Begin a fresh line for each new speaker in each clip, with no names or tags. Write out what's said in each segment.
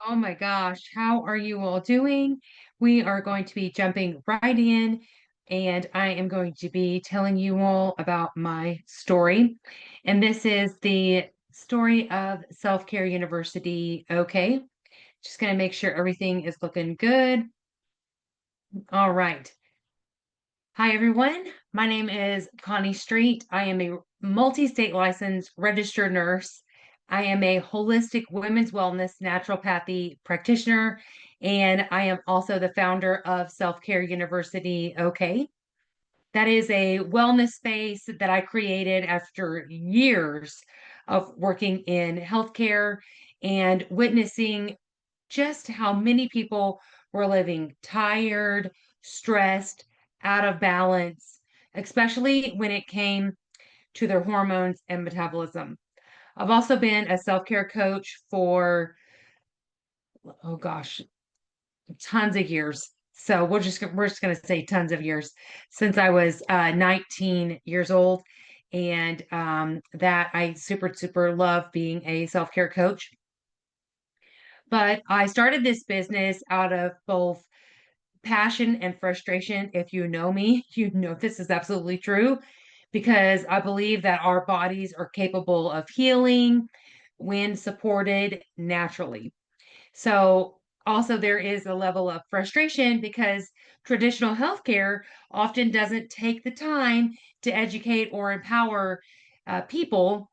Oh my gosh, how are you all doing? We are going to be jumping right in, and I am going to be telling you all about my story. And this is the story of Self Care University. Okay, just going to make sure everything is looking good. All right. Hi, everyone. My name is Connie Street. I am a multi-state licensed registered nurse. I am a holistic women's wellness naturopathy practitioner, and I am also the founder of Self Care University. Okay. That is a wellness space that I created after years of working in healthcare and witnessing just how many people were living tired, stressed, out of balance, especially when it came to their hormones and metabolism. I've also been a self care coach for, oh gosh, tons of years. So we're just going to say tons of years since I was 19 years old, and that I super love being a self care coach. But I started this business out of both passion and frustration. If you know me, you know this is absolutely true because I believe that our bodies are capable of healing when supported naturally. So, also, there is a level of frustration because traditional healthcare often doesn't take the time to educate or empower people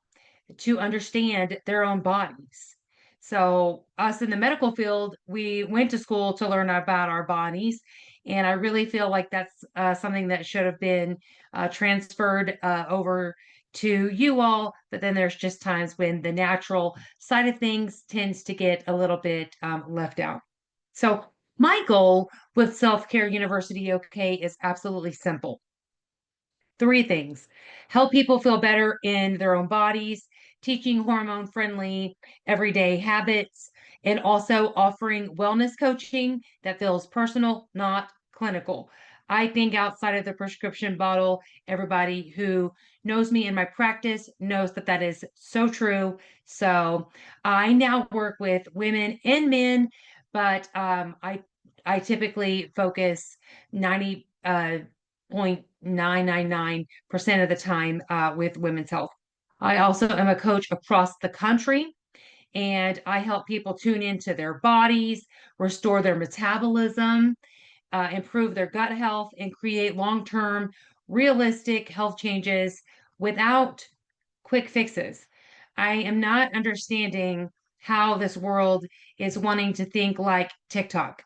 to understand their own bodies. So, us in the medical field, we went to school to learn about our bodies. And I really feel like that's something that should have been transferred over to you all. But then there's just times when the natural side of things tends to get a little bit left out. So, my goal with Self Care University OK is absolutely simple. Three things: help people feel better in their own bodies, teaching hormone friendly everyday habits, and also offering wellness coaching that feels personal, not clinical. I think outside of the prescription bottle, everybody who knows me in my practice knows that that is so true. So I now work with women and men, but I typically focus 90 0.999% of the time with women's health. I also am a coach across the country, and I help people tune into their bodies, restore their metabolism, improve their gut health, and create long term, realistic health changes without quick fixes. I am not understanding how this world is wanting to think like TikTok,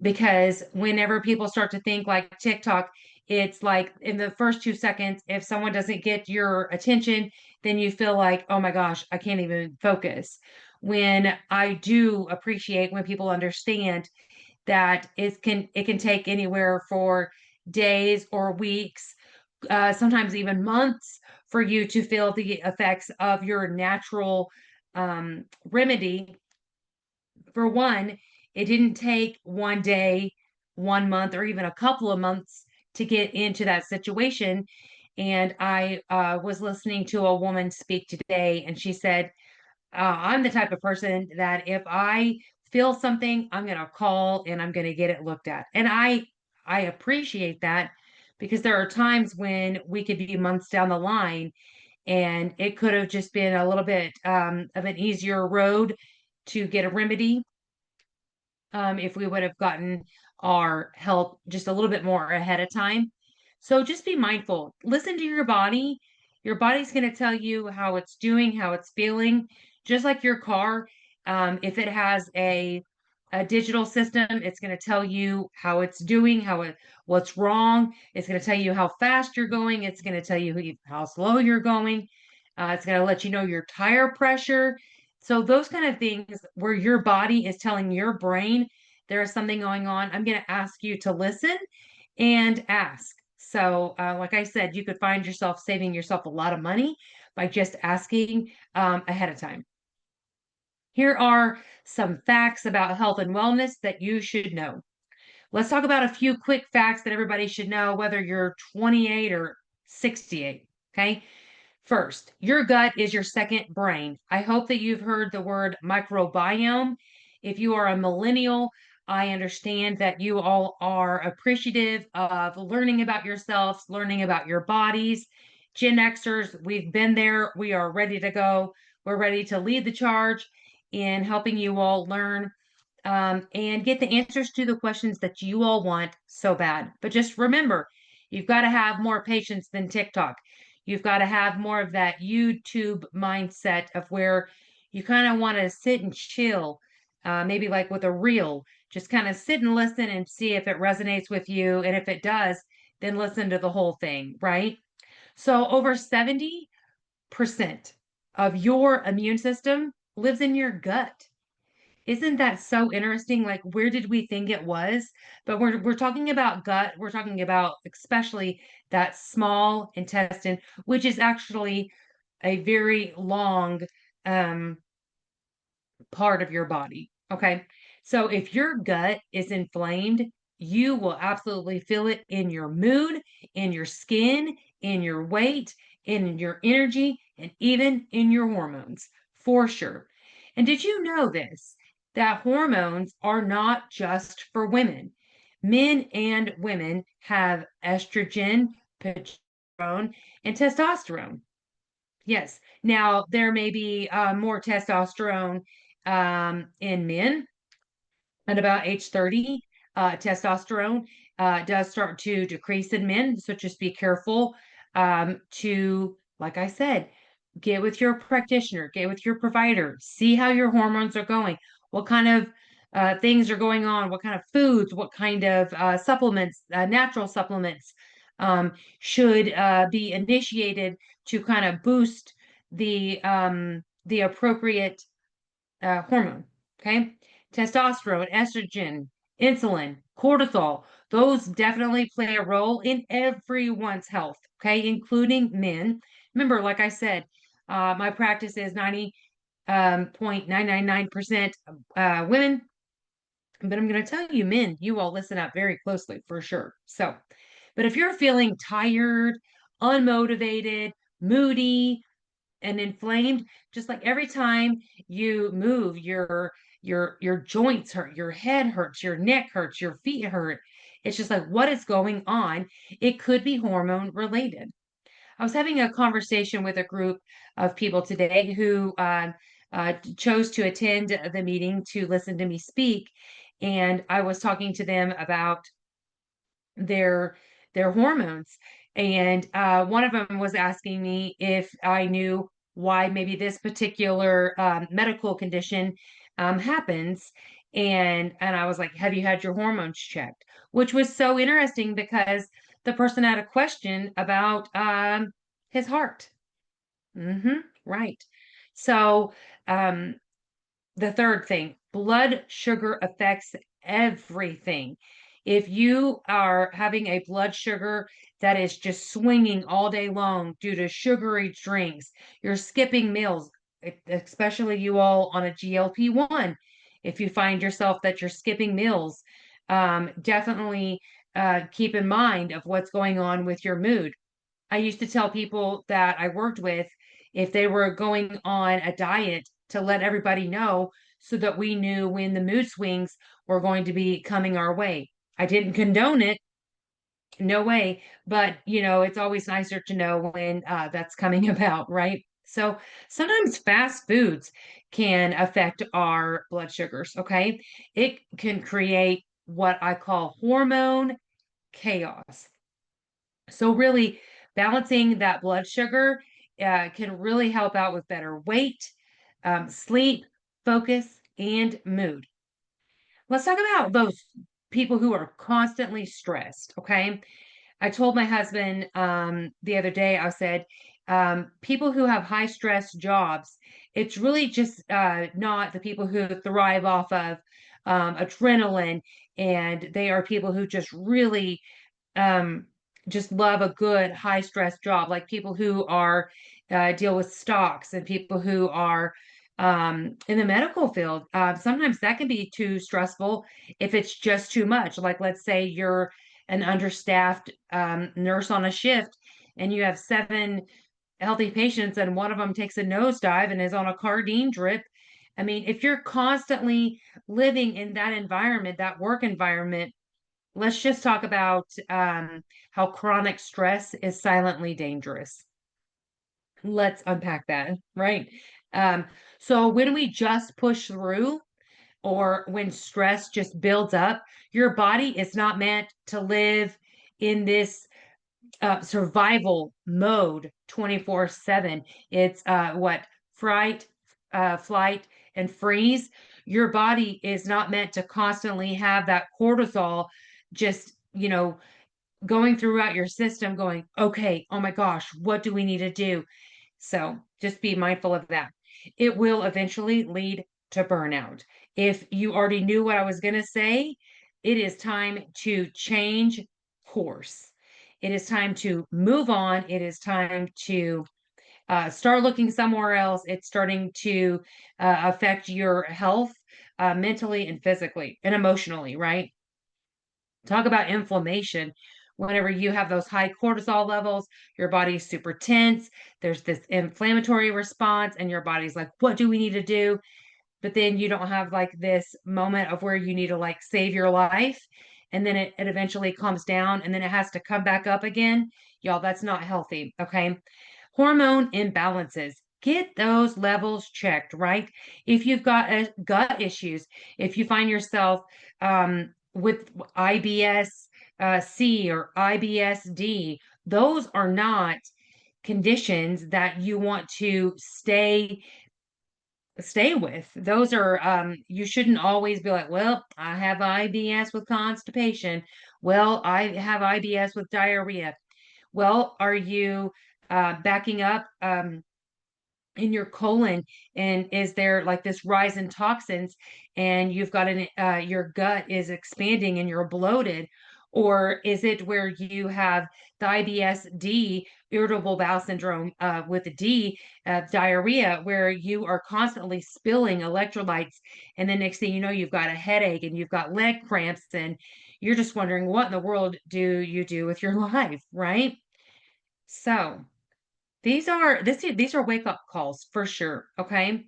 because whenever people start to think like TikTok, it's like in the first 2 seconds, if someone doesn't get your attention, then you feel like, oh my gosh, I can't even focus. When I do appreciate when people understand that it can take anywhere for days or weeks, sometimes even months, for you to feel the effects of your natural remedy. For one, it didn't take one day, 1 month, or even a couple of months to get into that situation. And I was listening to a woman speak today, and she said, I'm the type of person that if I feel something, I'm going to call and I'm going to get it looked at. And I appreciate that because there are times when we could be months down the line and it could have just been a little bit of an easier road to get a remedy, if we would have gotten our help just a little bit more ahead of time. So just be mindful. Listen to your body. Your body's going to tell you how it's doing, how it's feeling, just like your car. If it has a digital system, it's going to tell you how it's doing, what's wrong. It's going to tell you how fast you're going. It's going to tell you how slow you're going. It's going to let you know your tire pressure. So those kind of things where your body is telling your brain there is something going on, I'm going to ask you to listen and ask. So, like I said, you could find yourself saving yourself a lot of money by just asking ahead of time. Here are some facts about health and wellness that you should know. Let's talk about a few quick facts that everybody should know, whether you're 28 or 68. Okay. First, your gut is your second brain. I hope that you've heard the word microbiome. If you are a millennial, I understand that you all are appreciative of learning about yourselves, learning about your bodies. Gen Xers, we've been there. We are ready to go. We're ready to lead the charge in helping you all learn and get the answers to the questions that you all want so bad. But just remember, you've got to have more patience than TikTok. You've got to have more of that YouTube mindset of where you kind of want to sit and chill, maybe like with a reel, just kind of sit and listen and see if it resonates with you. And if it does, then listen to the whole thing, right? So over 70% of your immune system lives in your gut. Isn't that so interesting? Like, where did we think it was? But we're talking about gut. We're talking about especially that small intestine, which is actually a very long um, part of your body. Okay. So if your gut is inflamed, you will absolutely feel it in your mood, in your skin, in your weight, in your energy, and even in your hormones, for sure. And did you know this? That hormones are not just for women. Men and women have estrogen, progesterone, and testosterone. Yes. Now, there may be more testosterone in men at about age 30. Testosterone does start to decrease in men. So just be careful to, like I said, get with your practitioner, get with your provider, see how your hormones are going, what kind of things are going on, what kind of foods, what kind of supplements, natural supplements should be initiated to kind of boost the appropriate hormone. Okay, testosterone, estrogen, insulin, cortisol. Those definitely play a role in everyone's health. Okay, including men. Remember, like I said, my practice is 90.999% women, but I'm going to tell you, men, you all listen up very closely for sure. So, but if you're feeling tired, unmotivated, moody, and inflamed, just like every time you move, your joints hurt, your head hurts, your neck hurts, your feet hurt. It's just like, what is going on? It could be hormone related. I was having a conversation with a group of people today who chose to attend the meeting to listen to me speak. And I was talking to them about their their hormones. And one of them was asking me if I knew why maybe this particular medical condition happens. And I was like, "Have you had your hormones checked?" Which was so interesting because the person had a question about his heart. Right. So um, the third thing, blood sugar affects everything. If you are having a blood sugar that is just swinging all day long due to sugary drinks, you're skipping meals, especially you all on a GLP-1. If you find yourself that you're skipping meals, definitely keep in mind of what's going on with your mood. I used to tell people that I worked with if they were going on a diet to let everybody know so that we knew when the mood swings were going to be coming our way. I didn't condone it, no way, but it's always nicer to know when that's coming about, right? So sometimes fast foods can affect our blood sugars, okay? It can create what I call hormone chaos. So really balancing that blood sugar can really help out with better weight, sleep, focus, and mood. Let's talk about those people who are constantly stressed. Okay. I told my husband the other day, I said, people who have high stress jobs, it's really just not the people who thrive off of adrenaline, and they are people who um, just love a good high stress job, like people who are deal with stocks and people who are in the medical field. Sometimes that can be too stressful if it's just too much. Like, let's say you're an understaffed nurse on a shift and you have seven healthy patients and one of them takes a nosedive and is on a cardine drip. I mean, if you're constantly living in that environment, that work environment, let's just talk about how chronic stress is silently dangerous. Let's unpack that, right? Um, so when we just push through, or when stress just builds up, your body is not meant to live in this survival mode 24/7. It's what fright, flight, and freeze. Your body is not meant to constantly have that cortisol just, going throughout your system, going, okay, oh my gosh, what do we need to do? So just be mindful of that. It will eventually lead to burnout. If you already knew what I was going to say, it is time to change course. It is time to move on. It is time to start looking somewhere else. It's starting to affect your health mentally and physically and emotionally, right? Talk about inflammation. Whenever you have those high cortisol levels, your body is super tense. There's this inflammatory response, and your body's like, what do we need to do? But then you don't have like this moment of where you need to like save your life. And then it eventually calms down and then it has to come back up again. Y'all, that's not healthy. Okay. Hormone imbalances. Get those levels checked, right? If you've got gut issues, if you find yourself with IBS C or IBS-D, those are not conditions that you want to stay with. Those are you shouldn't always be like, well, I have IBS with constipation. Well, I have IBS with diarrhea. Well, are you backing up in your colon, and is there like this rise in toxins, and you've got your gut is expanding and you're bloated? Or is it where you have the IBS-D, irritable bowel syndrome, with the D, diarrhea, where you are constantly spilling electrolytes, and then next thing you know, you've got a headache and you've got leg cramps, and you're just wondering what in the world do you do with your life, right? So these are wake up calls for sure. Okay.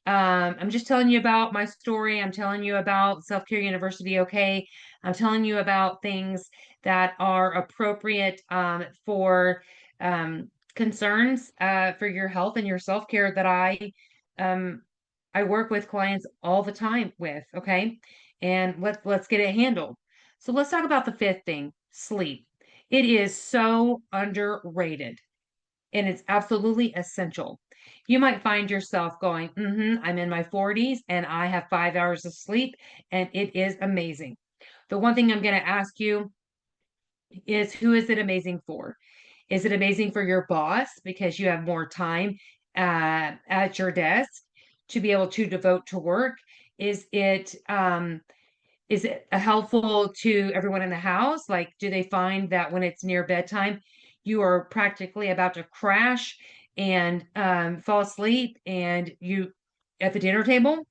I'm just telling you about my story. I'm telling you about Self Care University. Okay. I'm telling you about things that are appropriate for concerns for your health and your self care that um, I work with clients all the time with. Okay. And let's get it handled. So let's talk about the fifth thing, sleep. It is so underrated and it's absolutely essential. You might find yourself going, I'm in my 40s and I have 5 hours of sleep, and it is amazing. The one thing I'm going to ask you is, who is it amazing for? Is it amazing for your boss because you have more time at your desk to be able to devote to work? Is it helpful to everyone in the house? Like, do they find that when it's near bedtime, you are practically about to crash and fall asleep, and you at the dinner table?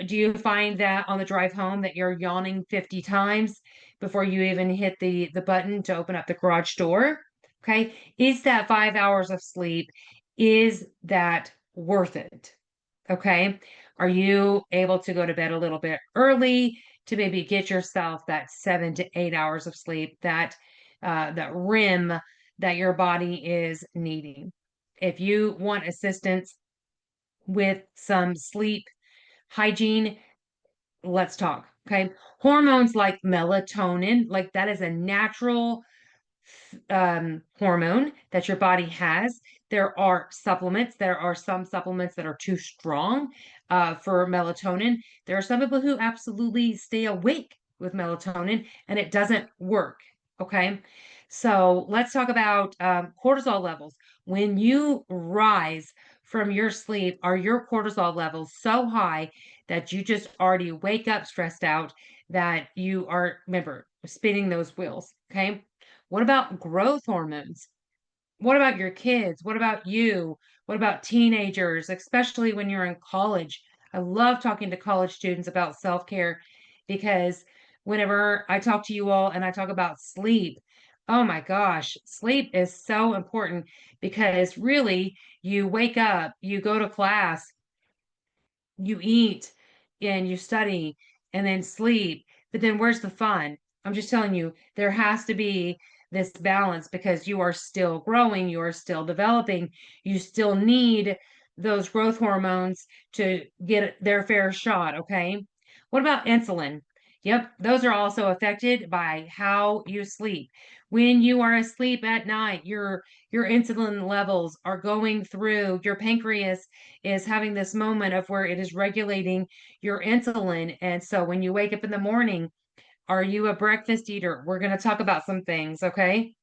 Do you find that on the drive home that you're yawning 50 times before you even hit the button to open up the garage door? Okay. Is that 5 hours of sleep, is that worth it? Okay. Are you able to go to bed a little bit early to maybe get yourself that 7 to 8 hours of sleep, that rim that your body is needing? If you want assistance with some sleep hygiene, let's talk. Okay. Hormones like melatonin, like that is a natural hormone that your body has. There are supplements. There are some supplements that are too strong for melatonin. There are some people who absolutely stay awake with melatonin and it doesn't work. Okay. So let's talk about cortisol levels. When you rise from your sleep, are your cortisol levels so high that you just already wake up stressed out, that you are, remember, spinning those wheels? Okay. What about growth hormones? What about your kids? What about you? What about teenagers, especially when you're in college? I love talking to college students about self-care because whenever I talk to you all and I talk about sleep, oh my gosh, sleep is so important because really you wake up, you go to class, you eat and you study and then sleep, but then where's the fun? I'm just telling you, there has to be this balance because you are still growing, you are still developing, you still need those growth hormones to get their fair shot, okay? What about insulin? Yep, those are also affected by how you sleep. When you are asleep at night, your insulin levels are going through, your pancreas is having this moment of where it is regulating your insulin. And so when you wake up in the morning, are you a breakfast eater? We're going to talk about some things, okay?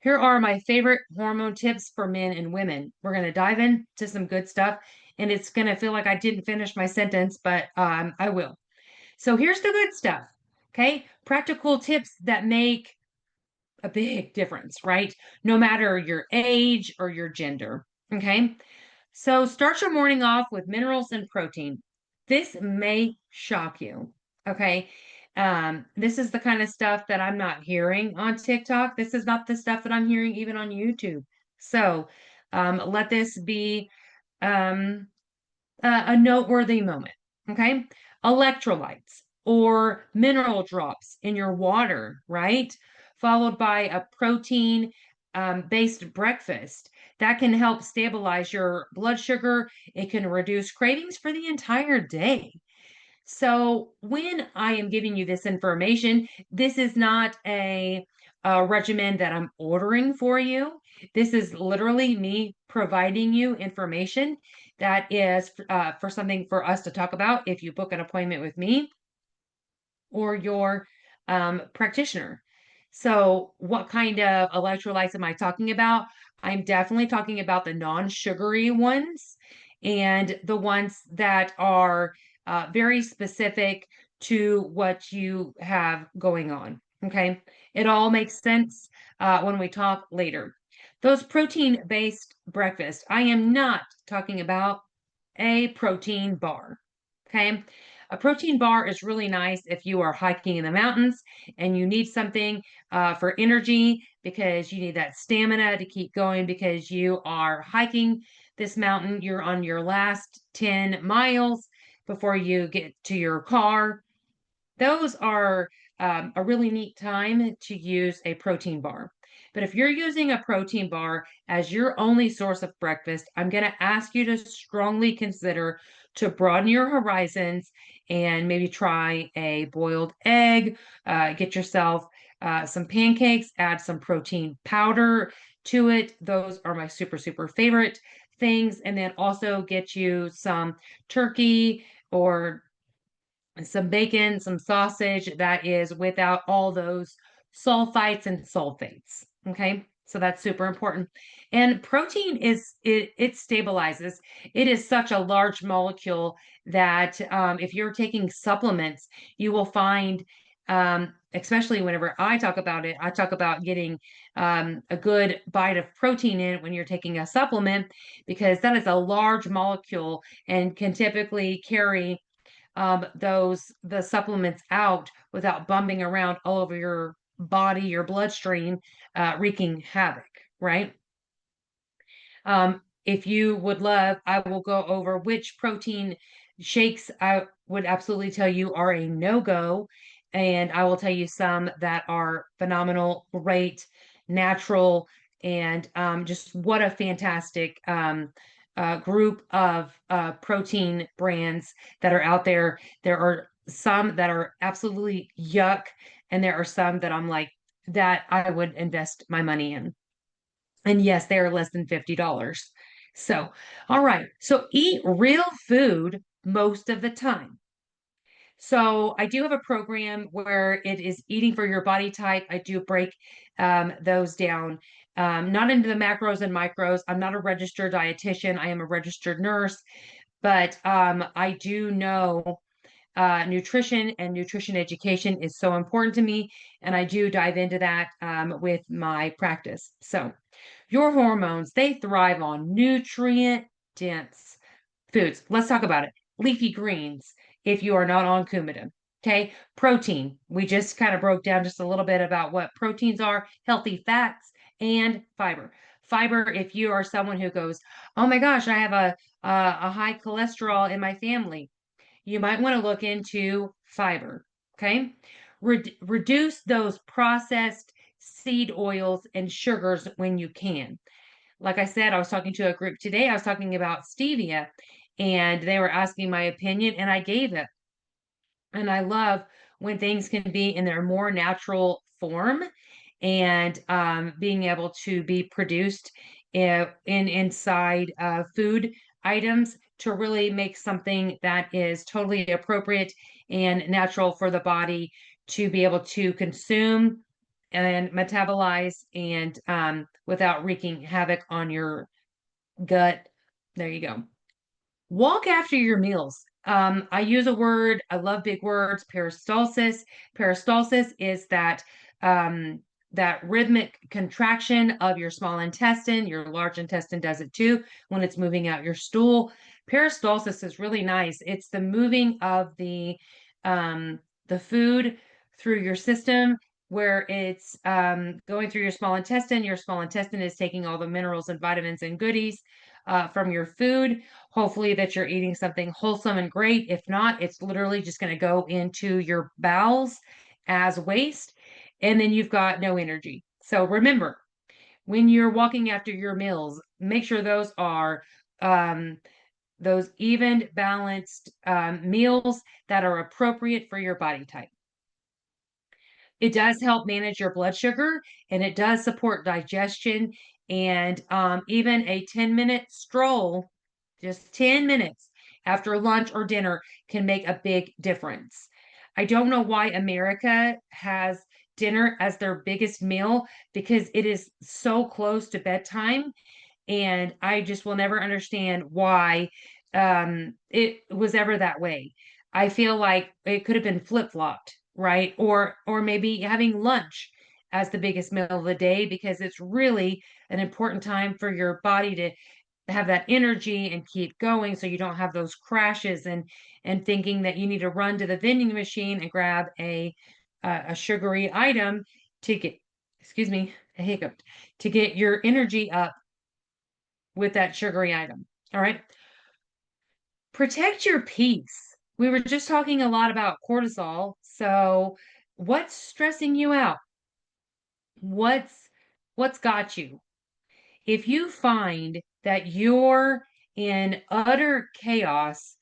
Here are my favorite hormone tips for men and women. We're going to dive into some good stuff, and it's going to feel like I didn't finish my sentence, but I will. So here's the good stuff, okay? Practical tips that make a big difference, right? No matter your age or your gender, okay? So start your morning off with minerals and protein. This may shock you. Okay. This is the kind of stuff that I'm not hearing on TikTok. This is not the stuff that I'm hearing even on YouTube. So let this be um, a noteworthy moment. Okay. Electrolytes or mineral drops in your water, right? Followed by a protein based breakfast. That can help stabilize your blood sugar. It can reduce cravings for the entire day. So when I am giving you this information, this is not a regimen that I'm ordering for you. This is literally me providing you information that is for something for us to talk about if you book an appointment with me or your practitioner. So, what kind of electrolytes am I talking about? I'm definitely talking about the non-sugary ones and the ones that are very specific to what you have going on. Okay. It all makes sense when we talk later. Those protein-based breakfast, I am not talking about a protein bar. Okay. A protein bar is really nice if you are hiking in the mountains and you need something for energy because you need that stamina to keep going because you are hiking this mountain. You're on your last 10 miles before you get to your car. Those are a really neat time to use a protein bar. But if you're using a protein bar as your only source of breakfast, I'm going to ask you to strongly consider to broaden your horizons and maybe try a boiled egg, get yourself some pancakes, add some protein powder to it. Those are my super, super favorite things. And then also get you some turkey or some bacon, some sausage that is without all those sulfites and sulfates. Okay. So that's super important. And protein it stabilizes. It is such a large molecule that if you're taking supplements, you will find, especially whenever I talk about it, I talk about getting a good bite of protein in when you're taking a supplement because that is a large molecule and can typically carry the supplements out without bumping around all over your body, your bloodstream, wreaking havoc, right? If you would love, I will go over which protein shakes I would absolutely tell you are a no-go. And I will tell you some that are phenomenal, great, natural, and just what a fantastic group of protein brands that are out there. There are some that are absolutely yuck, and there are some that I'm like, that I would invest my money in. And yes, they are less than $50. So, all right. So eat real food most of the time. So I do have a program where it is eating for your body type. I do break those down, not into the macros and micros. I'm not a registered dietitian. I am a registered nurse, but I do know nutrition and nutrition education is so important to me, and I do dive into that with my practice. So, your hormones, they thrive on nutrient dense foods. Let's talk about it. Leafy greens, if you are not on Coumadin. Okay. Protein. We just kind of broke down just a little bit about what proteins are, healthy fats, and fiber. Fiber, if you are someone who goes, oh my gosh, I have a high cholesterol in my family, you might want to look into fiber. Okay. Reduce those processed seed oils and sugars when you can. Like I said, I was talking to a group today. I was talking about stevia, and they were asking my opinion, and I gave it. And I love when things can be in their more natural form and being able to be produced in inside food items to really make something that is totally appropriate and natural for the body to be able to consume and metabolize and without wreaking havoc on your gut. There you go. Walk after your meals. I use a word, I love big words, peristalsis. Peristalsis is um, that rhythmic contraction of your small intestine. Your large intestine does it too when it's moving out your stool. Peristalsis is really nice. It's the moving of the food through your system where it's going through your small intestine. Your small intestine is taking all the minerals and vitamins and goodies from your food. Hopefully that you're eating something wholesome and great. If not, it's literally just going to go into your bowels as waste, and then you've got no energy. So remember, when you're walking after your meals, make sure those are um, those even, balanced meals that are appropriate for your body type. It does help manage your blood sugar and it does support digestion. And even a 10-minute stroll, just 10 minutes after lunch or dinner, can make a big difference. I don't know why America has dinner as their biggest meal because it is so close to bedtime, and I just will never understand why it was ever that way. I feel like it could have been flip-flopped, right? Or maybe having lunch as the biggest meal of the day because it's really an important time for your body to have that energy and keep going so you don't have those crashes and thinking that you need to run to the vending machine and grab a sugary item to get, excuse me, a hiccup, to get your energy up with that sugary item. All right. Protect your peace. We were just talking a lot about cortisol. So, what's stressing you out? What's what's got you? If you find that you're in utter chaos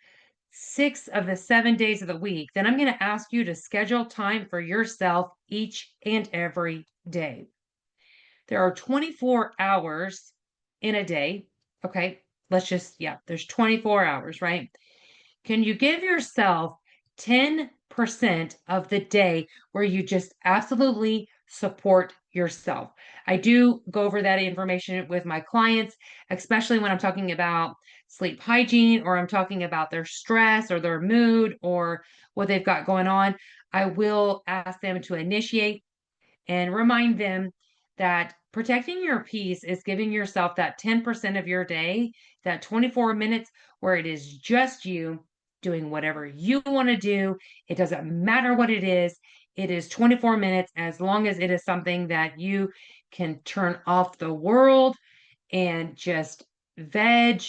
6 of the 7 days of the week, then I'm going to ask you to schedule time for yourself each and every day. There are 24 hours in a day. Okay. Yeah, there's 24 hours, right? Can you give yourself 10% of the day where you just absolutely support yourself? I do go over that information with my clients, especially when I'm talking about sleep hygiene or I'm talking about their stress or their mood or what they've got going on. I will ask them to initiate and remind them that protecting your peace is giving yourself that 10% of your day, that 24 minutes where it is just you doing whatever you want to do. It doesn't matter what it is. It is 24 minutes as long as it is something that you can turn off the world and just veg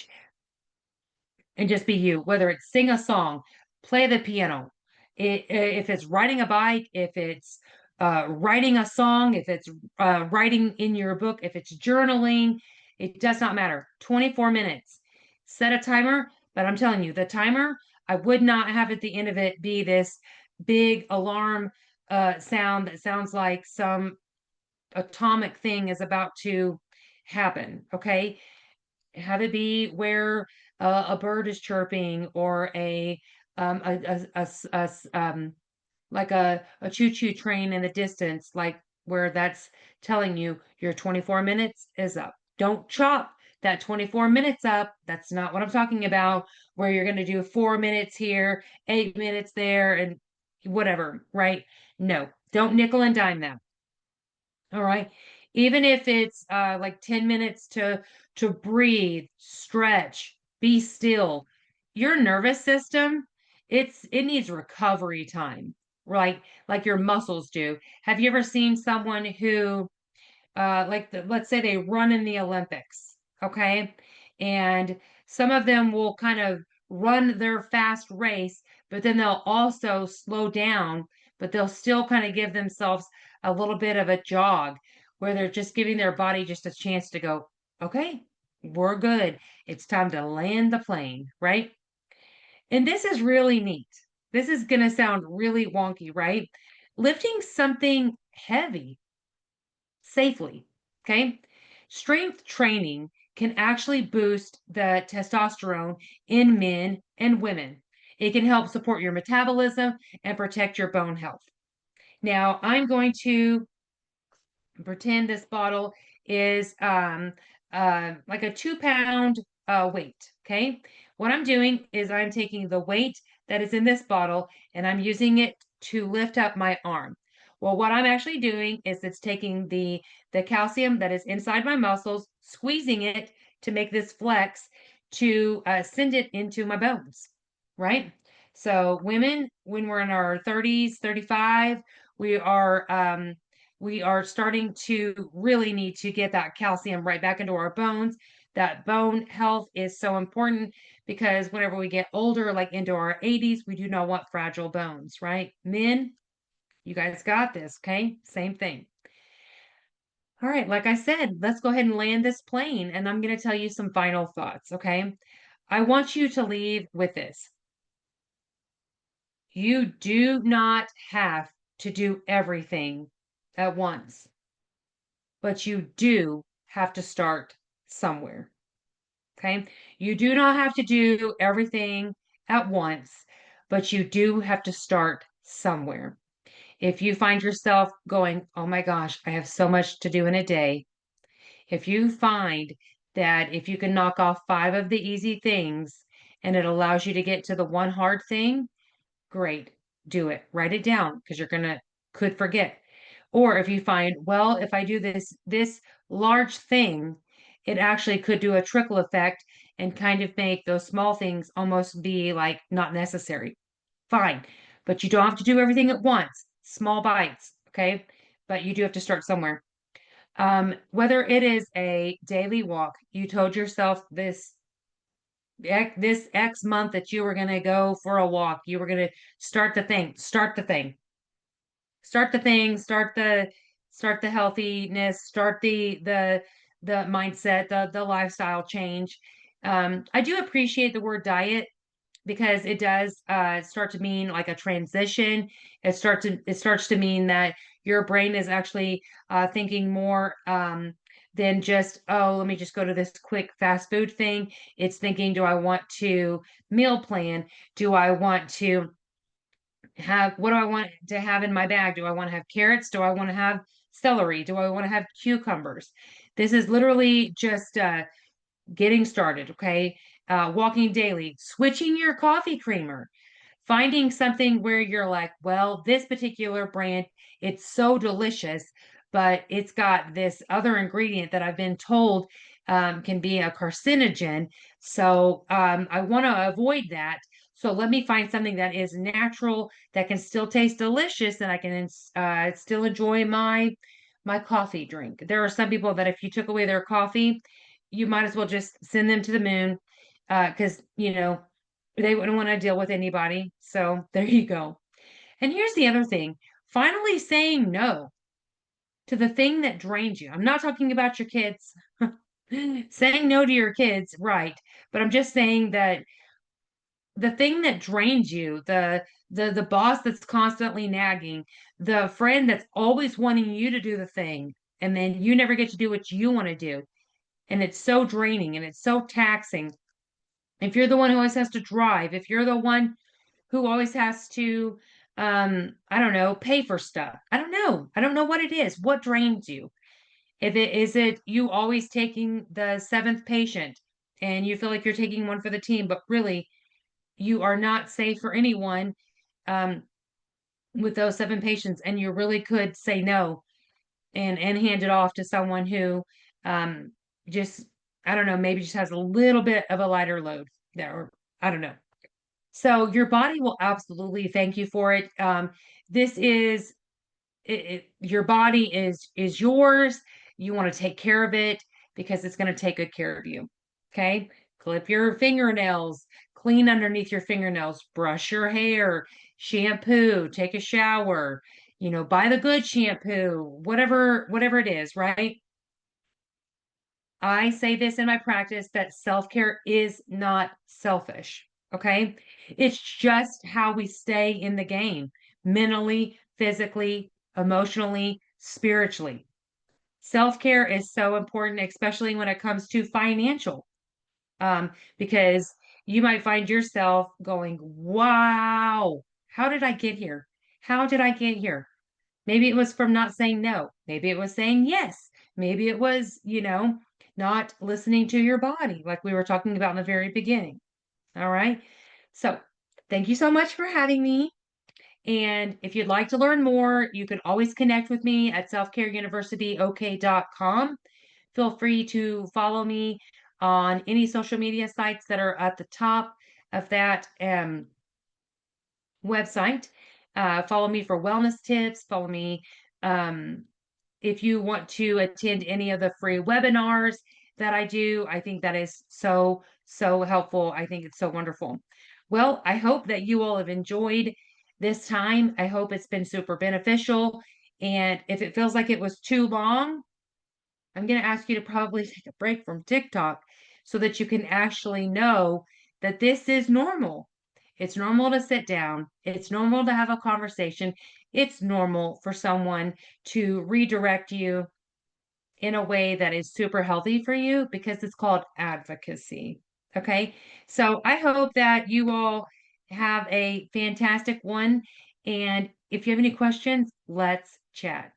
and just be you, whether it's sing a song, play the piano, if it's riding a bike, if it's writing a song, if it's writing in your book, if it's journaling, it does not matter. 24 minutes. Set a timer, but I'm telling you, the timer, I would not have at the end of it be this big alarm sound that sounds like some atomic thing is about to happen. Okay, have it be where a bird is chirping or like a choo-choo train in the distance, like where that's telling you your 24 minutes is up. Don't chop that 24 minutes up. That's not what I'm talking about, where you're going to do 4 minutes here, 8 minutes there, and whatever, right? No, don't nickel and dime that. All right. Even if it's like 10 minutes to breathe, stretch, be still. Your nervous system, it needs recovery time, right? Like your muscles do. Have you ever seen someone who let's say they run in the Olympics, okay? And Some of them will kind of run their fast race, but then they'll also slow down, but they'll still kind of give themselves a little bit of a jog where they're just giving their body just a chance to go, okay, we're good. It's time to land the plane, right? And this is really neat. This is going to sound really wonky, right? Lifting something heavy safely, okay? Strength training can actually boost the testosterone in men and women. It can help support your metabolism and protect your bone health. Now, I'm going to pretend this bottle is like a 2 pound weight. Okay. What I'm doing is I'm taking the weight that is in this bottle and I'm using it to lift up my arm. Well, what I'm actually doing is it's taking the calcium that is inside my muscles, squeezing it to make this flex to send it into my bones, right? So women, when we're in our 30s, 35, we are we are starting to really need to get that calcium right back into our bones. That bone health is so important because whenever we get older, like into our 80s, we do not want fragile bones, right? Men, you guys got this, okay? Same thing. All right, like I said, let's go ahead and land this plane, and I'm going to tell you some final thoughts, okay? I want you to leave with this. You do not have to do everything at once, but you do have to start somewhere. Okay. You do not have to do everything at once, but you do have to start somewhere. If you find yourself going, oh my gosh, I have so much to do in a day. If you find that if you can knock off 5 of the easy things and it allows you to get to the one hard thing, great, do it. Write it down because you're gonna could forget. Or if you find, well, if I do this large thing, it actually could do a trickle effect and kind of make those small things almost be like not necessary. Fine. But you don't have to do everything at once. Small bites, okay? But you do have to start somewhere. Whether it is a daily walk, you told yourself this X month that you were going to go for a walk. You were going to start the thing, start the thing, start the thing, start the healthiness, start the mindset, the lifestyle change. I do appreciate the word diet because it does start to mean like a transition. It starts to mean that your brain is actually thinking more than just, oh, let me just go to this quick fast food thing. It's thinking, do I want to meal plan? Do I want to have what do I want to have in my bag? Do I want to have carrots? Do I want to have celery? Do I want to have cucumbers? This is literally just getting started, okay? Walking daily, switching your coffee creamer, finding something where you're like, well, this particular brand, it's so delicious, but it's got this other ingredient that I've been told can be a carcinogen. So I want to avoid that. So let me find something that is natural that can still taste delicious and I can still enjoy my coffee drink. There are some people that if you took away their coffee, you might as well just send them to the moon because they wouldn't want to deal with anybody. So there you go. And here's the other thing. Finally saying no to the thing that drains you. I'm not talking about your kids. Saying no to your kids, right. But I'm just saying that the thing that drains you, the boss that's constantly nagging, the friend that's always wanting you to do the thing, and then you never get to do what you want to do. And it's so draining and it's so taxing. If you're the one who always has to drive, if you're the one who always has to I don't know, pay for stuff. I don't know. I don't know what it is. What drains you? If it is it you always taking the seventh patient and you feel like you're taking one for the team, but really you are not safe for anyone um with those 7 patients and you really could say no and hand it off to someone who um just I don't know, maybe just has a little bit of a lighter load there, or I don't know. So your body will absolutely thank you for it. This is your body is yours. You want to take care of it because it's going to take good care of you. Okay. clip your fingernails, clean underneath your fingernails, brush your hair, shampoo, take a shower, buy the good shampoo, whatever it is, right? I say this in my practice that self-care is not selfish, okay? It's just how we stay in the game mentally, physically, emotionally, spiritually. Self-care is so important, especially when it comes to financial, because you might find yourself going, wow, how did I get here? How did I get here? Maybe it was from not saying no. Maybe it was saying yes. Maybe it was, not listening to your body, like we were talking about in the very beginning. All right. So, thank you so much for having me. And if you'd like to learn more, you can always connect with me at selfcareuniversityok.com. Feel free to follow me on any social media sites that are at the top of that website. Follow me for wellness tips. Follow me um, if you want to attend any of the free webinars that I do. I think that is so, so helpful. I think it's so wonderful. Well, I hope that you all have enjoyed this time. I hope it's been super beneficial. And if it feels like it was too long, I'm going to ask you to probably take a break from TikTok so that you can actually know that this is normal. It's normal to sit down. It's normal to have a conversation. It's normal for someone to redirect you in a way that is super healthy for you because it's called advocacy. Okay. So I hope that you all have a fantastic one. And if you have any questions, let's chat.